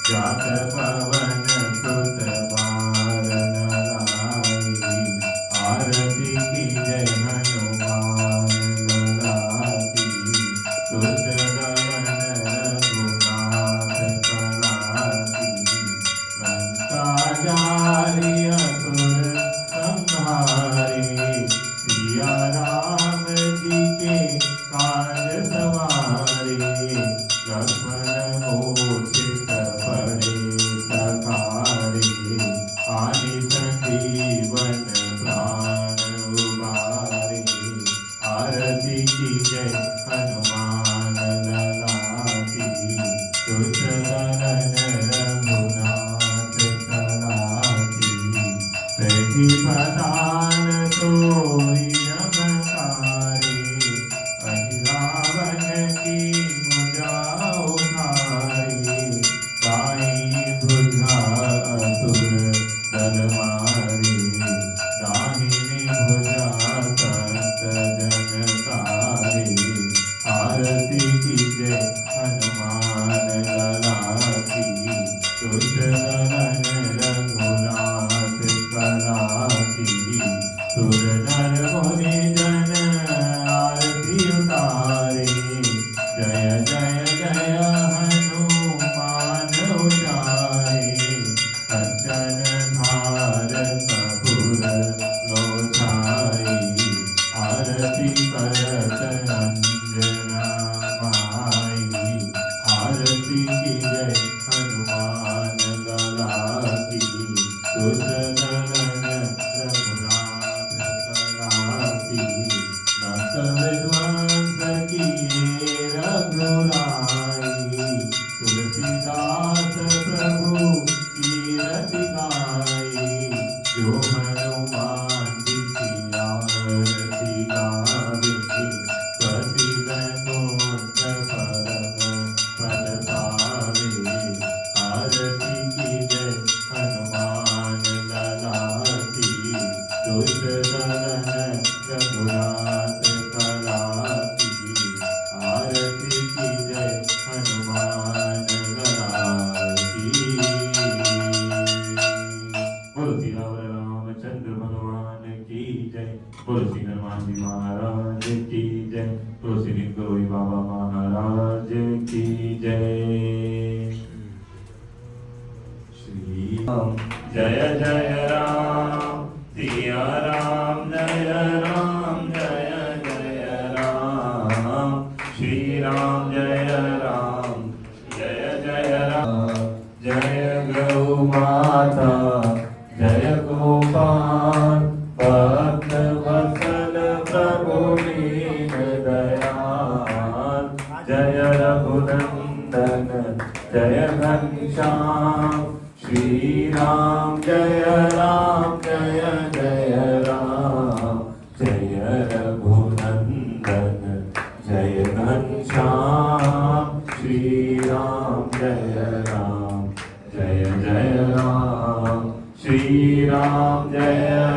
जात पवन सुत बार लाई, आरती की जय हनुमान लला की। दुष्ट दमन रघुनाथ कला की, लंका जारी असुर संहारे, सिया राम जी के काज सवारे। लक्ष्मण मूर्छित पड़े सखारे, आदि संजीवन प्राण उबारे। आरती की जय हनुमान लला की, दुष्ट दमन रघुनाथ कला की। प्रतिपदान तोहि नमस्कारे, अहिरावण की भुजा उखारे। बाई भुजा असुर दल मारे, दाहिनी भुजा संत जन तारे। आरती की जय हनुमान लला की, दुष्ट दमन रघुनाथ कला की। सुर नर मुनि जन आरती उतारे, जय जय जय हनुमान उचारे। कंचन धार कपूर लोचारे, आरती करत अंजना माई। आरती की जय हनुमान लला की, दुष्ट दमन रघुनाथ कला की। नख विध्वंस किए रघुराई, तुलसीदास प्रभु कीरति गाई। जो हनुमान जी की आरती गावे, प्रति वैकुंठ परम पद पावे। आरती की जय हनुमान लला की, दुष्ट दमन रघुनाथ कला की। आरती की जय हनुमान लला की। बोलो श्री रामचंद्र भगवान की जय। बोलो श्री हनुमान जी महाराज की जय। बोलो श्री गौरी बाबा महाराज की जय। श्री राम जय जय राम, सिया राम जय राम, जय जय राम। श्री राम जय राम, जय जय राम। जय गौ माता जय गोपाल, भक्त वत्सल प्रभु दीन दयाल। जय रघुनंदन जय घनश्याम, श्री राम जय राम, जय जय राम। जय रघुनंदन जय घनश्याम, श्री राम जय राम, जय जय राम। श्री राम जय